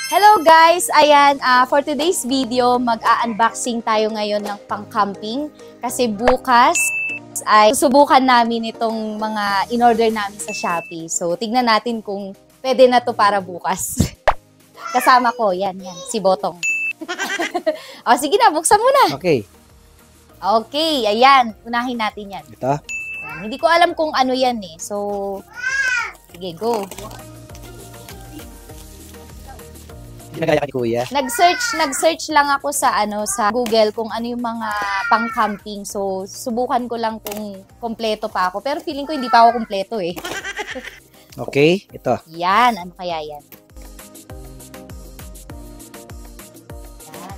Hello guys! Ayan, for today's video, mag-unboxing tayo ngayon ng pang-camping. Kasi bukas ay susubukan namin itong mga in-order namin sa Shopee. So, tignan natin kung pwede na to para bukas. Kasama ko, yan, si Botong. O, sige na, buksan mo na. Okay. Okay, ayan. Unahin natin yan. Ito? Ayan, hindi ko alam kung ano yan eh. So, sige, go. Ginagaya ka ni Kuya. Nag-search lang ako sa sa Google kung ano yung mga pang-camping. So, subukan ko lang kung kompleto pa ako. Pero feeling ko hindi pa ako kompleto eh. Okay, ito. Yan, ano kaya yan? Yan.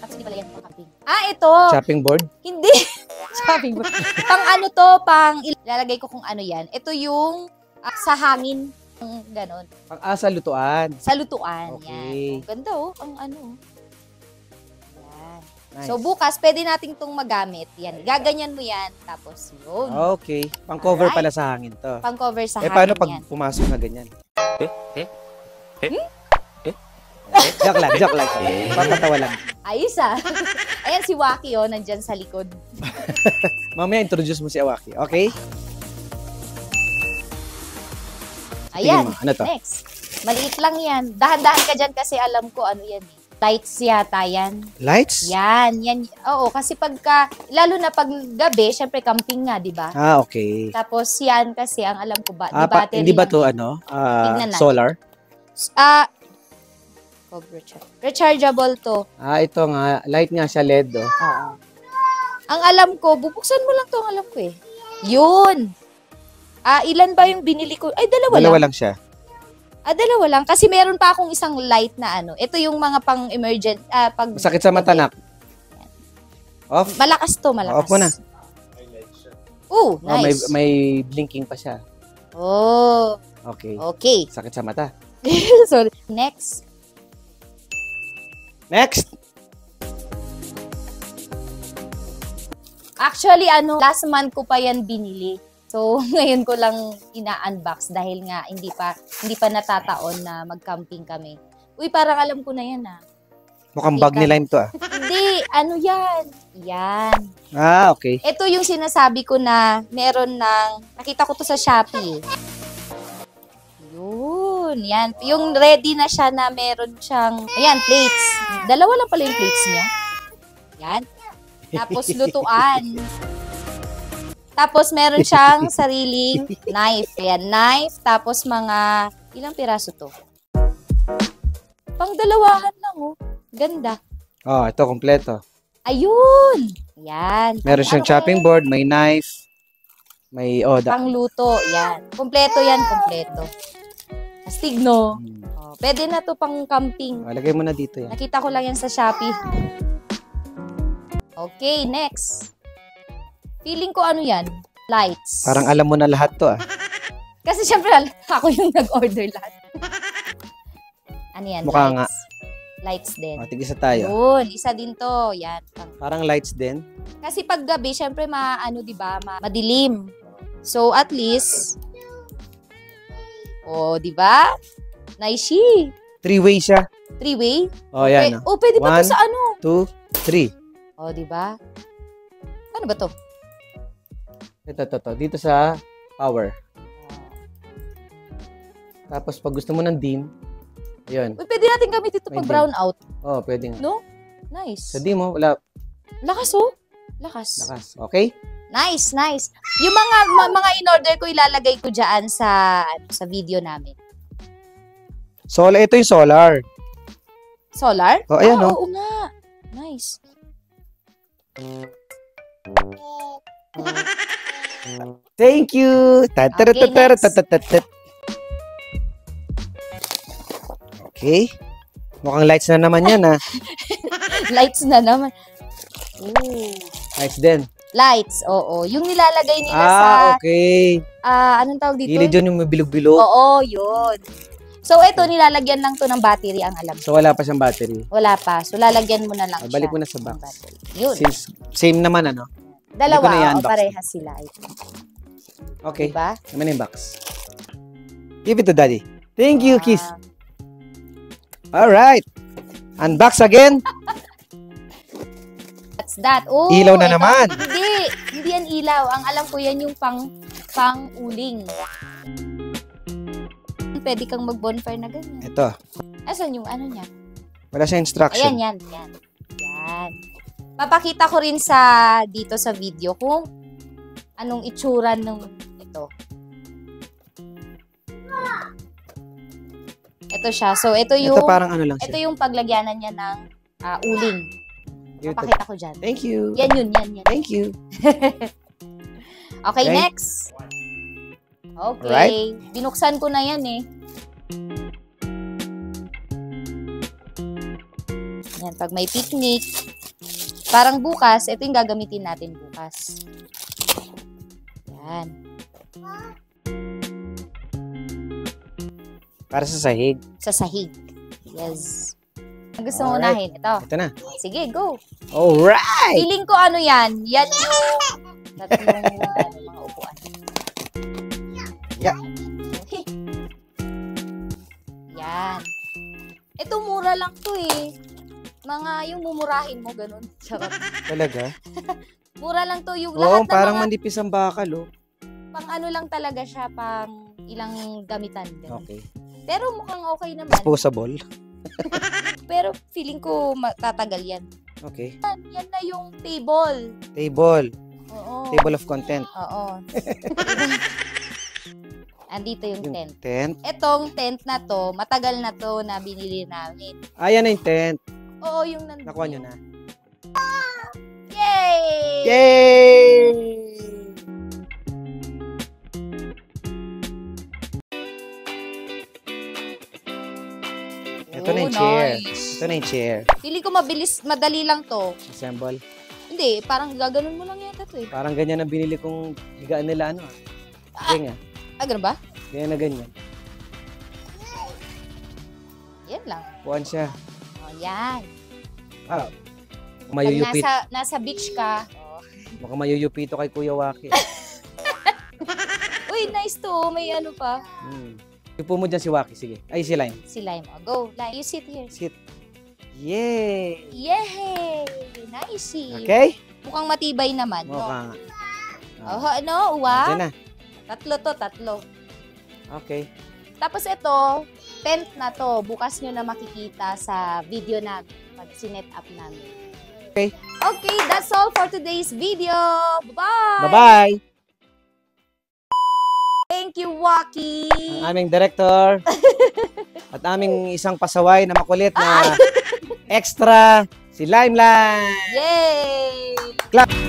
Tapos hindi pala yan pang-camping. Ito! Chopping board? Hindi. Chopping board. Pang ano to, ilalagay ko kung ano yan. Ito yung sa hangin. Ganon. Sa lutuan. Sa lutuan. Okay. Yan. Ganda ang ano. Yan. Nice. So, bukas, pwede nating itong magamit. Yan. Gaganyan mo yan. Tapos, yun. Okay. Pang-cover pala sa hangin to. Pang-cover sa hangin paano pag yan. pumasok na ganyan? Joke lang. Papatawa lang. Ayos Ayan si Waki, nandyan sa likod. Mamaya introduce mo si Awaki. Okay? Ayan. Ano to? Next. Maliit lang yan. Dahan-dahan ka dyan kasi alam ko ano yan eh. Lights yata yan. Lights? Yan. Oo, kasi lalo na pag gabi, syempre camping nga, di ba? Okay. Tapos yan kasi, ang alam ko ba, battery hindi ba to solar? Rechargeable to. Ito nga. Light nga siya LED, oh. Oo. Ang alam ko, bubuksan mo lang to, ang alam ko eh. Yun! Ilan ba yung binili ko? Ay, dalawa lang siya. Dalawa lang. Kasi meron pa akong isang light na Ito yung mga pang-emergent. Sakit sa mata, nak. Off? Malakas to, malakas. Off mo na. Oh, nice. May blinking pa siya. Oh. Okay. Sakit sa mata. Sorry. Next. Actually, last month ko pa yan binili. So, ngayon ko lang ina-unbox dahil nga hindi pa natataon na mag-camping kami. Uy, parang alam ko na yan Mukhang bag ni Lime to Hindi, yan. Yan. Okay. Ito yung sinasabi ko na meron nakita ko to sa Shopee. Yun, yan. Yung ready na siya na meron siyang, plates. Dalawa lang pala yung plates niya. Yan. Tapos lutuan. Tapos, meron siyang sariling knife. Ayan, knife. Tapos, ilang piraso to? Pang-dalawahan lang, Ganda. Ito, kompleto. Ayun! Ayan. Meron siyang chopping board, may knife, may pangluto. Yan. Kompleto yan, kompleto. Astig, no? Pwede na to pang camping. Lagay mo na dito yan. Nakita ko lang yan sa Shopee. Okay, next. Feeling ko yan? Lights. Parang alam mo na lahat to Kasi syempre, ako yung nag-order lahat. Ano yan? Mukha nga. Lights din. Tig-isa tayo. Yun, isa din to. Yan. Parang lights din. Kasi pag gabi, syempre diba, madilim. So, at least, diba? Nice. 3-way siya. 3-way? Yan. Pwede ba to sa 1, 2, 3. Diba? Ano ba to? Ito. Dito sa power. Tapos, pag gusto mo ng dim, ayun. Pwede natin gamitin ito pag brown out. Pwede nga. No? Nice. Sa dim mo, wala. Lakas, Lakas. Okay? Nice. Yung mga in-order ko, ilalagay ko dyan sa video namin. Solar. Ito yung solar. Solar? Ayan, Oo nga. Nice. Thank you. Okay. Mukhang lights na naman yan, Lights na naman. Ooh. Lights din. Lights, oo. Yung nilalagay nila sa... Okay. Anong tawag dito? Gilid yun yung may bilog-bilog. Oo, yun. So, ito, nilalagyan lang to ng battery, ang alam ko. So, wala pa siyang battery? Wala pa. So, lalagyan mo na lang siya. Balik mo na sa box. Yun. Since same naman, Dalawa, parehas sila. Okay. Diba? Naman yung box. Give it to daddy. Thank you, kiss. Alright. Unbox again. What's that? Oh, Ilaw na ito. naman. Hindi yan ilaw. Ang alam ko yan yung pang-uling. Pwede kang mag-bonfire na ganyan. Ito. Asan yung ano niya? Wala siya instruction. Ayan. Papakita ko rin dito sa video kung anong itsura ng ito. Ito siya. So, ito parang ano lang ito siya. yung paglagyanan niya ng uling. YouTube. Papakita ko dyan. Thank you. Yan. Thank you. Okay, Okay. next. Okay. Alright. Binuksan ko na yan eh. Yan, pag may picnic, parang bukas, ito yung gagamitin natin bukas. Yan. Para sa sahig. Sa sahig. Yes. Ang gusto mo Alright. unahin? Ito. Ito na. Sige, go. Alright! Feeling ko ano yan. Yan yung tatlong mga upuan. Yeah. Yan. Ito mura lang to eh. Mga yung mumurahin mo, ganun. Charot. Talaga? Mura lang to. Yung Oo, lahat ng parang mga, manipis ang bakal, oh. pang ano lang talaga siya, pang ilang gamitan. Ganun. Okay. Pero mukhang okay naman. Disposable. Pero feeling ko tatagal yan. Okay. Yan na yung table. Table. Oo. Table of content. Oo. Andito yung Yung tent. tent. Etong tent na to, matagal na to na binili namin. Ayan na yung tent. Oo, yung nandun. Nakuha nyo na. Yay! Yay! Ito na yung chair. Nice. Ito na yung chair. Feeling ko madali lang to. Assemble. Hindi, parang gaganon mo lang yata to eh. Parang ganyan ang binili kong higaan nila, ano. Ganyan. Ganun ba? Ganyan na ganyan. Yan lang. Puan siya. Oh, yan. Ah, Pag mayuyupit. nasa beach ka. Baka mayuyupito kay Kuya Waki. Uy, nice to. May ano pa. Yupo mo dyan si Waki, sige. Ay, si Lime. Si Lime. Oh, go. Lime, you sit here. Sit. Yay! Yay! Nice. Okay? Mukhang matibay naman. No? Mukha nga. Oh, ano? Uwa? Diyan na. Tatlo. Okay. Tapos ito, tent na to. Bukas nyo na makikita sa video namin pag sinet up namin. Okay. Okay, that's all for today's video. Bye-bye! Bye-bye! Thank you, Waki! Ang aming director at aming isang pasaway na makulit na extra, si Lime. Yay! Clap!